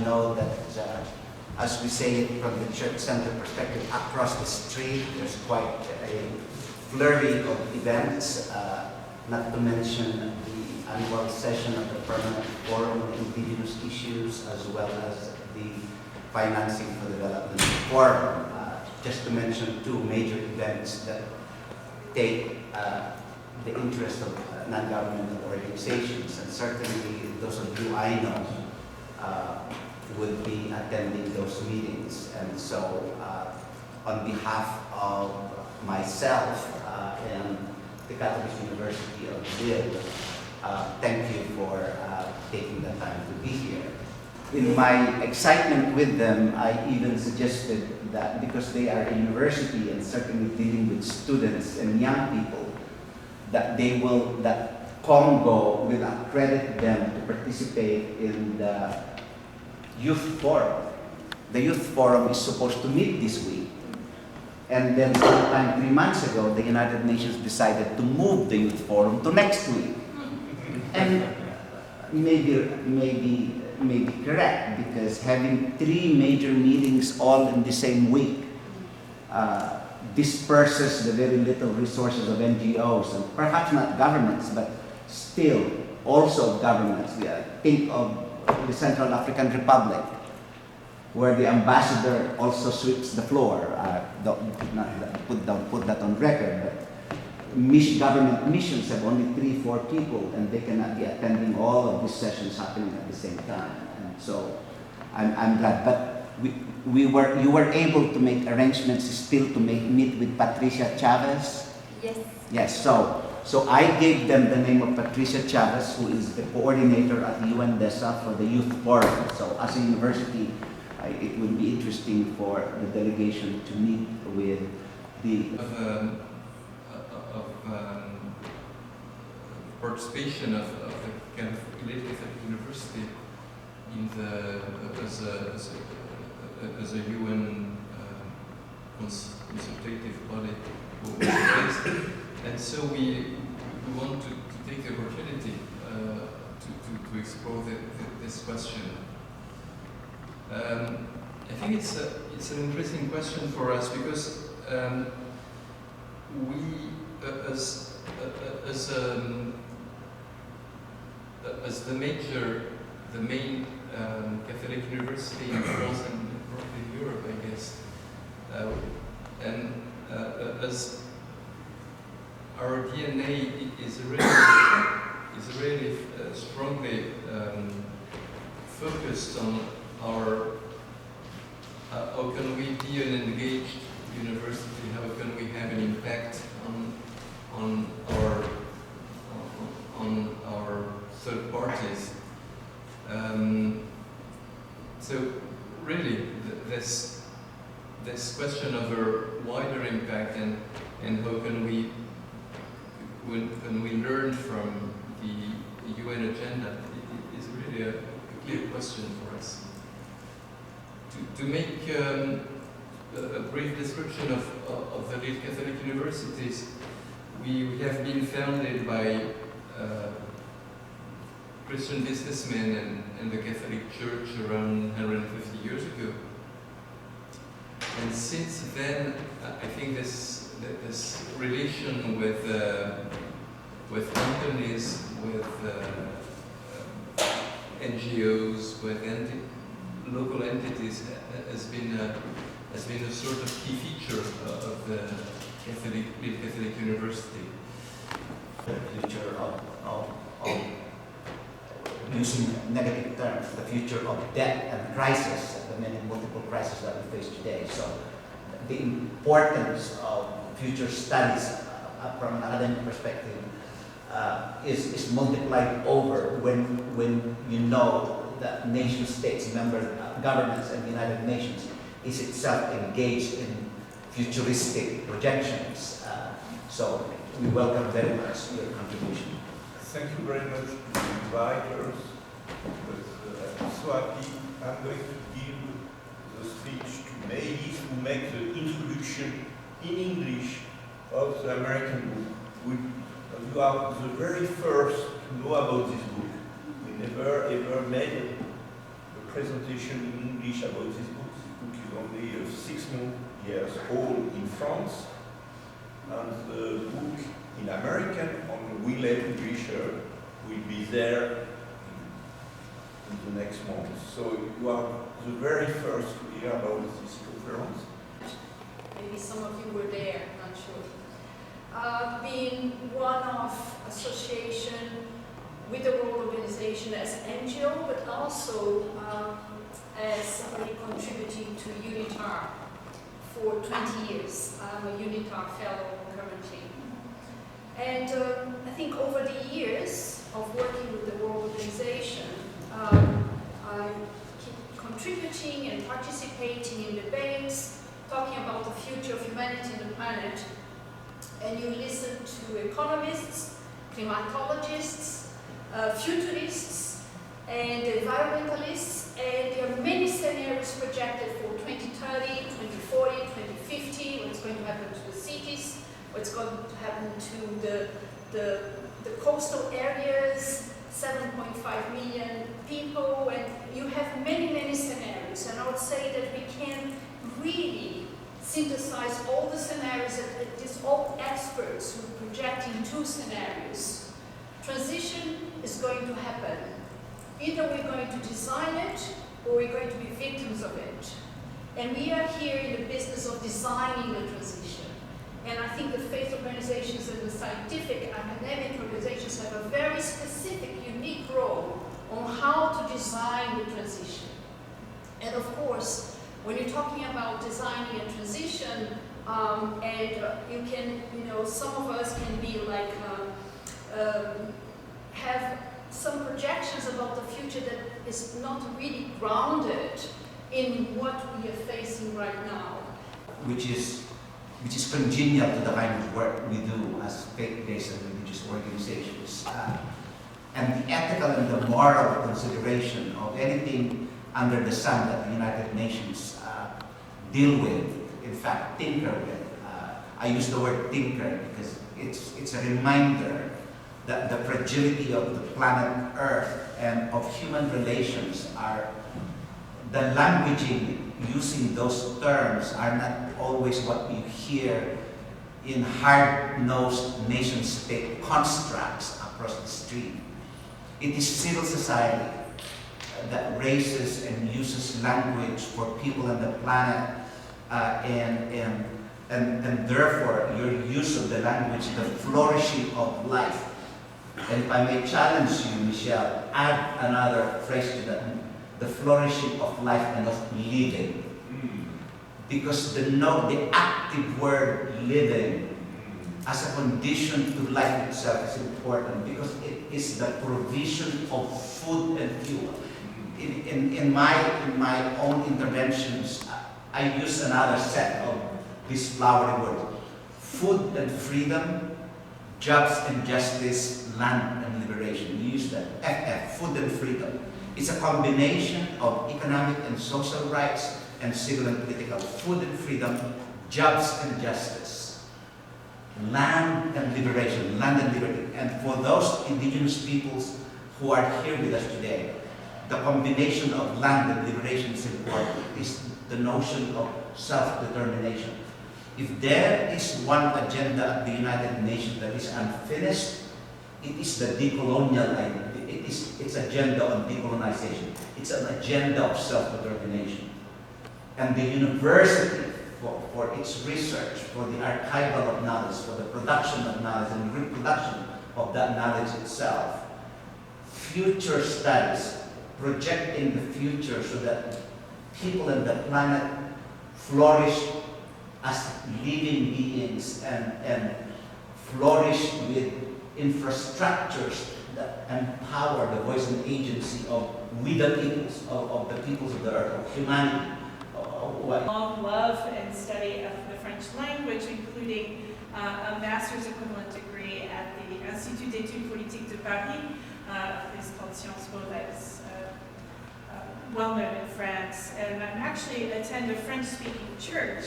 know that, as we say it from the church center perspective, across the street there's quite a flurry of events, not to mention the annual session of the Permanent Forum on Indigenous Issues, as well as the Financing for Development Forum, just to mention two major events that take the interest of non-governmental organizations, and certainly those of you I know would be attending those meetings. And so on behalf of myself and the Catholic University of Lille, thank you for taking the time to be here. In my excitement with them, I even suggested that because they are a university and certainly dealing with students and young people, that Congo will accredit them to participate in the Youth Forum. The Youth Forum is supposed to meet this week. And then sometime 3 months ago, the United Nations decided to move the Youth Forum to next week. And maybe correct, because having 3 major meetings all in the same week disperses the very little resources of NGOs, and perhaps not governments, but still also governments. Think of the Central African Republic, where the ambassador also sweeps the floor. Don't put that on record, but government missions have only 3-4 people, and they cannot be attending all of these sessions happening at the same time. And so I'm glad. But you were able to make arrangements still to meet with Patricia Chavez? Yes. Yes, so I gave them the name of Patricia Chavez, who is the coordinator at UNDESA for the Youth Forum. So as a university, it would be interesting for the delegation to meet with the participation of the Catholic University in as a UN consultative body, and so we want to take the opportunity to explore this question. I think it's an interesting question for us because we as the main Catholic university in France and probably Europe, I guess, and as our DNA is really strongly focused on our how can we be an engaged university? How can we have an impact on our third parties? So really, this question of a wider impact and how can we learn from the UN agenda is really a clear question for us. To make a brief description of the Lille Catholic Universities, we have been founded by Christian businessmen and the Catholic Church around 150 years ago. And since then, I think this relation with companies, with NGOs, with local entities has been a sort of key feature of the Lille Catholic University. The future of using negative terms, the future of debt and crisis, the many multiple crises that we face today. So the importance of future studies from an academic perspective is multiplied over when you know that nation states, member governments, and the United Nations is itself engaged in futuristic projections. So we welcome very much your contribution. Thank you very much to the inviters. I'm so happy. I'm going to give the speech to Maëlys, who makes the introduction in English of the American book. You are the very first to know about this book. We never ever made a presentation in English about this book. This book is only 6 years old in France, and the book in American on Wilhelm Grischer will be there in the next month. So you are the very first to hear about this conference. Maybe some of you were there, not sure. Being one of association with the World Organization as NGO, but also as somebody contributing to UNITAR for 20 years. I'm a UNITAR fellow currently. And I think over the years of working with the World Organization, I keep contributing and participating in debates, talking about the future of humanity and the planet. And you listen to economists, climatologists, futurists, and environmentalists, and there are many scenarios projected for 2030, 2040, 2050, what's going to happen to the cities, what's going to happen to the coastal areas, 7.5 million people, and you have many, many scenarios. And I would say that we can really synthesize all the scenarios that these all experts who are projecting 2 scenarios. Transition is going to happen. Either we're going to design it or we're going to be victims of it. And we are here in the business of designing the transition. And I think the faith organizations and the scientific academic organizations have a very specific, unique role on how to design the transition. And of course, when you're talking about designing a transition, you can, some of us can be like, have some projections about the future that is not really grounded in what we are facing right now. Which is congenial to the kind of work we do as faith-based and religious organizations. And the ethical and the moral consideration of anything under the sun that the United Nations deal with, in fact, tinker with. I use the word tinker because it's a reminder that the fragility of the planet Earth and of human relations are, the languaging using those terms are not always what you hear in hard-nosed nation-state constructs across the street. It is civil society that raises and uses language for people on the planet, and therefore your use of the language, the flourishing of life. And if I may challenge you, Michelle, add another phrase to that, the flourishing of life and of living. Because the active word living as a condition to life itself is important, because it is the provision of food and fuel. In my own interventions, I use another set of these flowery words: food and freedom, jobs and justice, land and liberation. We use that, FF, food and freedom. It's a combination of economic and social rights and civil and political. Food and freedom, jobs and justice, land and liberation, land and liberty. And for those indigenous peoples who are here with us today, the combination of land and liberation is important. It's the notion of self-determination. If there is one agenda at the United Nations that is unfinished, it is the decolonial agenda. It's agenda on decolonization. It's an agenda of self-determination. And the university, for its research, for the archival of knowledge, for the production of knowledge and reproduction of that knowledge itself, future studies, projecting the future so that people and the planet flourish as living beings and flourish with infrastructures that empower the voice and agency of we the peoples, of the peoples of the earth, of humanity. Long love and study of the French language, including a master's equivalent degree at the Institut d'études politiques de Paris. It's called Sciences Po, that's well known in France. And I actually attend a French-speaking church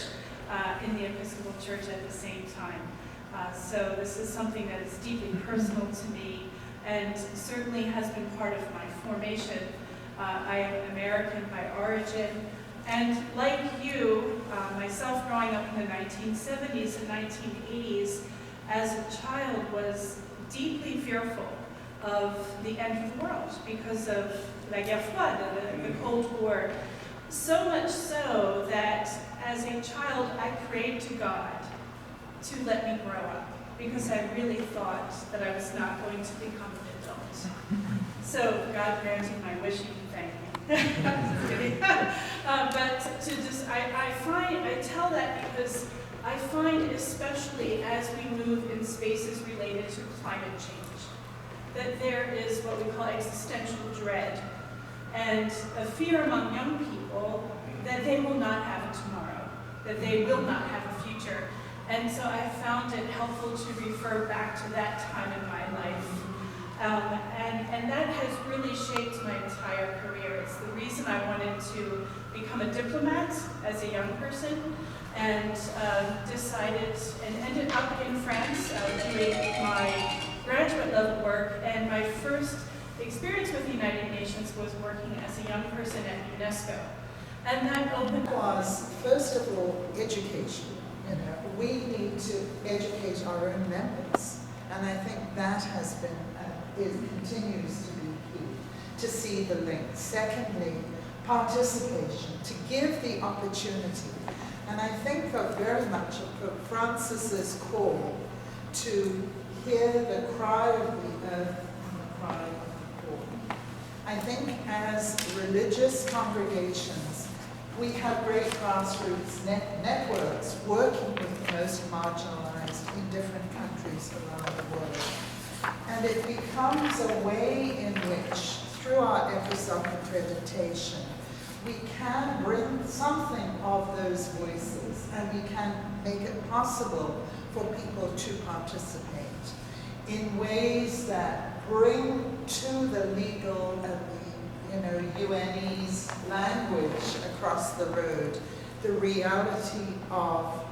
in the Episcopal Church at the same time. So this is something that is deeply personal to me and certainly has been part of my formation I am American by origin. And like you, myself growing up in the 1970s and 1980s, as a child was deeply fearful of the end of the world because of la guerre froide, the Cold War. So much so that as a child, I prayed to God to let me grow up because I really thought that I was not going to become an adult. So God granted my wish, you can thank me. Just kidding. But to just, I tell that because I find, especially as we move in spaces related to climate change, that there is what we call existential dread and a fear among young people that they will not have a tomorrow, that they will not have a future. And so I found it helpful to refer back to that time in my life. And that has really shaped my entire career. It's the reason I wanted to become a diplomat as a young person, and decided and ended up in France doing my graduate level work. And my first experience with the United Nations was working as a young person at UNESCO. And that opened was, first of all, education. We need to educate our own members. And I think that has been, it continues to be key, to see the link. Secondly, participation, to give the opportunity. And I think very much of Pope Francis's call to hear the cry of the earth and the cry of the poor. I think as religious congregations, we have great grassroots networks working with the most marginalized in different countries around the world. And it becomes a way in which, through our efforts of accreditation, we can bring something of those voices, and we can make it possible for people to participate in ways that bring to the legal and the UNE's language across the road the reality of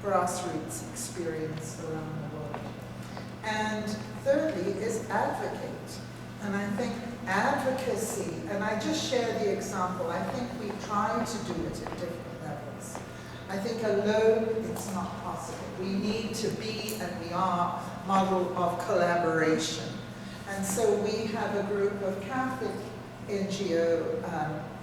grassroots experience around the world. And thirdly is advocate. And I think advocacy, and I just share the example, I think we try to do it at different levels. I think alone it's not possible. We need to be, and we are, model of collaboration. And so we have a group of Catholic NGO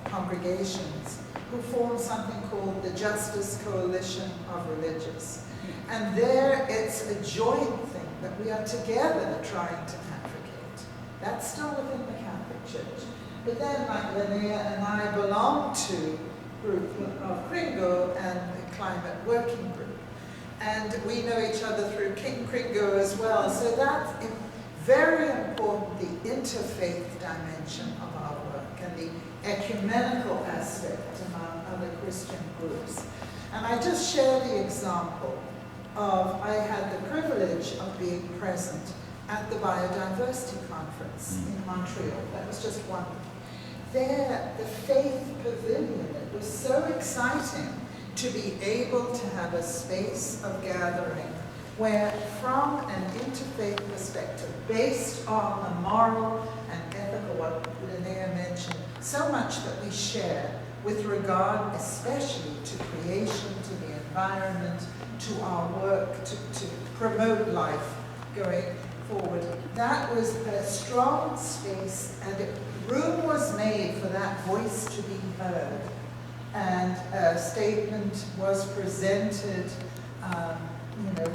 congregations who form something called the Justice Coalition of Religious. And there it's a joint thing that we are together trying to advocate. That's still within the Catholic Church. But then, like Linnea and I belong to a group of Kringo and the Climate Working Group. And we know each other through King Kringo as well. So that's very important, the interfaith dimension of our work and the ecumenical aspect among other Christian groups. And I just share the example of, I had the privilege of being present at the Biodiversity Conference in Montreal. That was just one. There, the Faith Pavilion, it was so exciting to be able to have a space of gathering where, from an interfaith perspective, based on the moral and ethical, what Linnea mentioned, so much that we share with regard especially to creation, to the environment, to our work, to promote life going forward. That was a strong space, and room was made for that voice to be heard. And a statement was presented,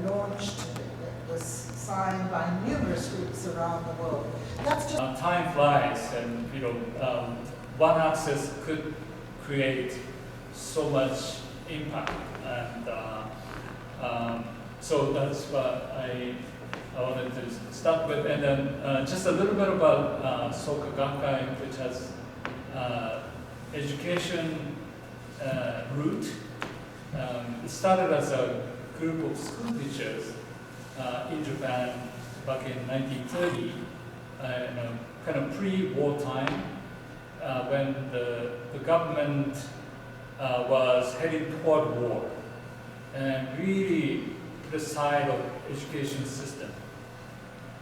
launched, that was signed by numerous groups around the world. That's just time flies, and one access could create so much impact, and so that's what I wanted to start with. And then just a little bit about Soka Gakkai, which has education root. It started as a group of school teachers in Japan back in 1930, kind of pre-wartime, when the government was heading toward war, and really put aside of education system.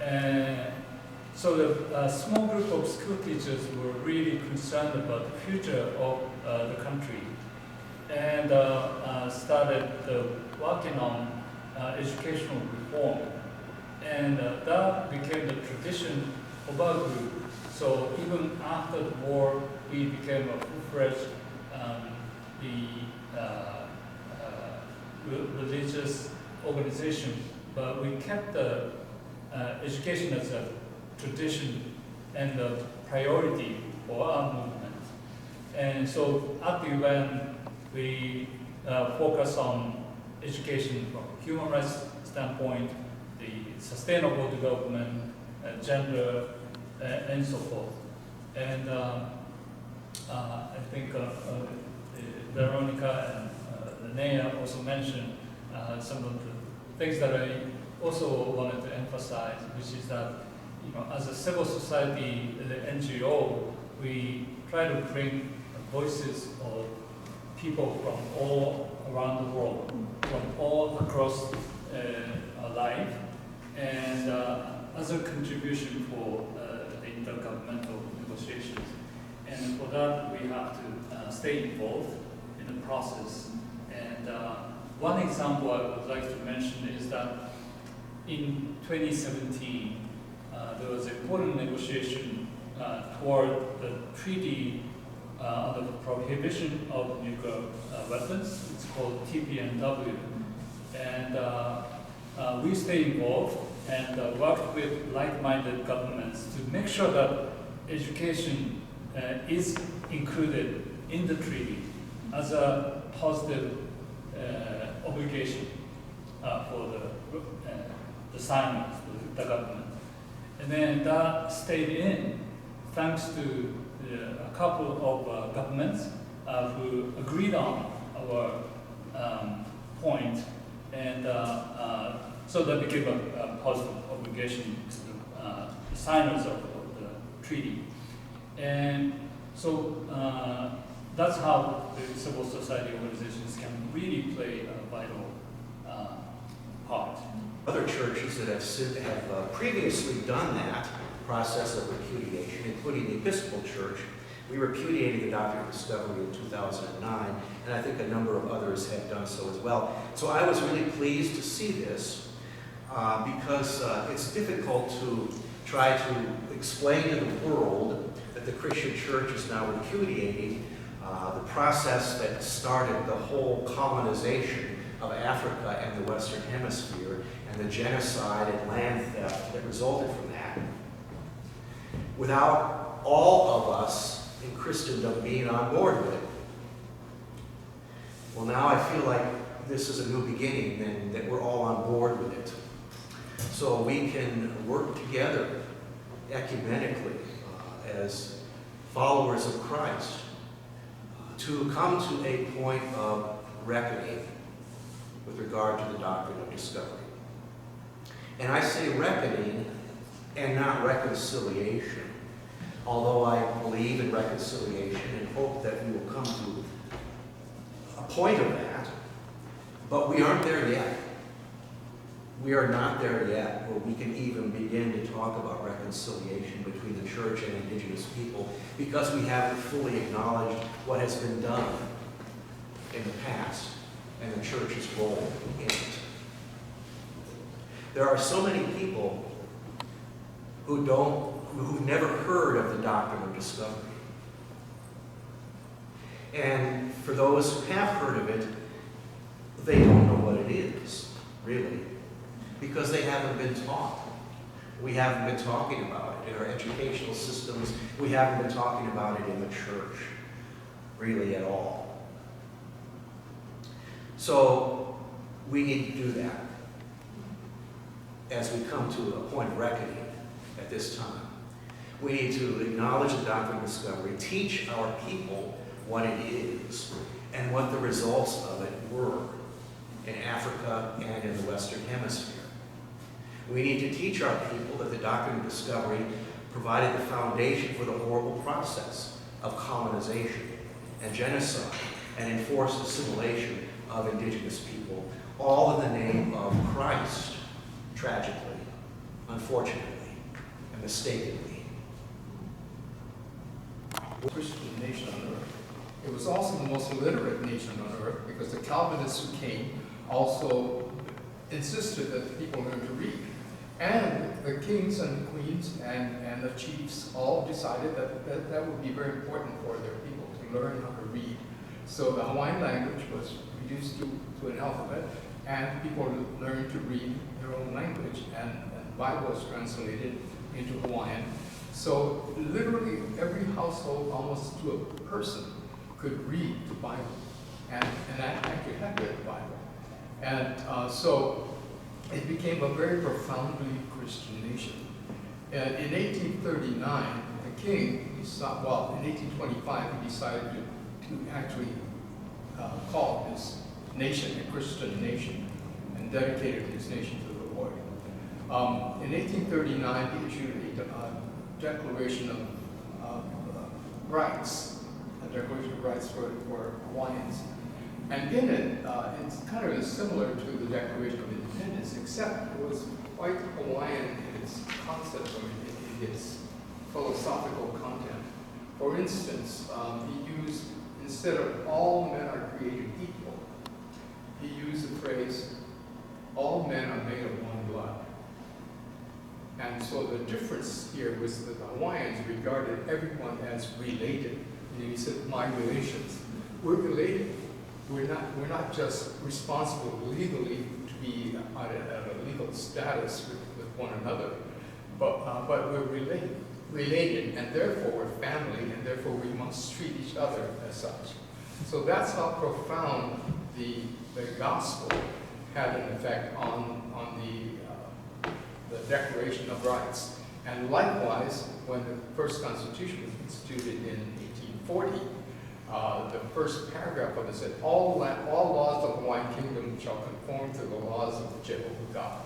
And So the small group of school teachers were really concerned about the future of the country, and started working on educational reform. And that became the tradition of our group. So even after the war, we became a full-fledged religious organization, but we kept the education as a tradition and a priority for our movement. And so at the UN, we focus on education from a human rights standpoint, the sustainable development, gender, and so forth. And I think Veronica and Linnea also mentioned some of the things that I also wanted to emphasize, which is that, as a civil society, the NGO, we try to bring voices of people from all around the world, from all across life, and as a contribution for the intergovernmental negotiations. And for that, we have to stay involved in the process. And one example I would like to mention is that in 2017, there was an important negotiation toward the treaty on the prohibition of nuclear weapons. It's called TPNW. And we stay involved and worked with like-minded governments to make sure that education is included in the treaty as a positive obligation for the signers, the government. And then that stayed in thanks to a couple of governments who agreed on our point, and so that became a positive obligation to the signers of the treaty. And so that's how the civil society organizations can really play a vital part. Other churches that have previously done that process of repudiation, including the Episcopal Church. We repudiated the doctrine of discovery in 2009, and I think a number of others have done so as well. So I was really pleased to see this because it's difficult to try to explain to the world that the Christian Church is now repudiating the process that started the whole colonization of Africa and the Western Hemisphere and the genocide and land theft that resulted from that, without all of us in Christendom being on board with it. Well, now I feel like this is a new beginning and that we're all on board with it. So we can work together ecumenically as followers of Christ to come to a point of reckoning with regard to the doctrine of discovery. And I say reckoning and not reconciliation, although I believe in reconciliation and hope that we will come to a point of that, but we aren't there yet. We are not there yet where we can even begin to talk about reconciliation between the church and indigenous people because we haven't fully acknowledged what has been done in the past and the church's role in it. There are so many people who've never heard of the doctrine of discovery. And for those who have heard of it, they don't know what it is, really, because they haven't been taught. We haven't been talking about it in our educational systems. We haven't been talking about it in the church, really at all. So we need to do that as we come to a point of reckoning at this time. We need to acknowledge the doctrine of discovery, teach our people what it is, and what the results of it were in Africa and in the Western Hemisphere. We need to teach our people that the doctrine of discovery provided the foundation for the horrible process of colonization and genocide and enforced assimilation of indigenous people, all in the name of Christ, tragically, unfortunately. And mistakenly. Christian nation on earth. It was also the most literate nation on earth because the Calvinists who came also insisted that people learn to read. And the kings and queens and the chiefs all decided that would be very important for their people to learn how to read. So the Hawaiian language was reduced to an alphabet, and people learned to read their own language, and the Bible was translated into Hawaiian. So literally every household, almost to a person, could read the Bible, and actually had read the Bible. And so it became a very profoundly Christian nation. And in 1839, the king, in 1825, he decided to actually call his nation a Christian nation and dedicated his nation to the Lord. In 1839, he issued a Declaration of Rights, a Declaration of Rights for Hawaiians. And in it, it's kind of similar to the Declaration of Independence, except it was quite Hawaiian in its concept, or in its philosophical content. For instance, he used, instead of all men are created equal, he used the phrase, all men are made of one blood. And so the difference here was that the Hawaiians regarded everyone as related. And he said, my relations. We're related. We're not just responsible legally to be at a legal status with one another, but we're related, and therefore we're family, and therefore we must treat each other as such. So that's how profound the gospel had an effect on the Declaration of Rights. And likewise, when the first Constitution was instituted in 1840, the first paragraph of it said, all laws of the Hawaiian Kingdom shall conform to the laws of Jehovah God.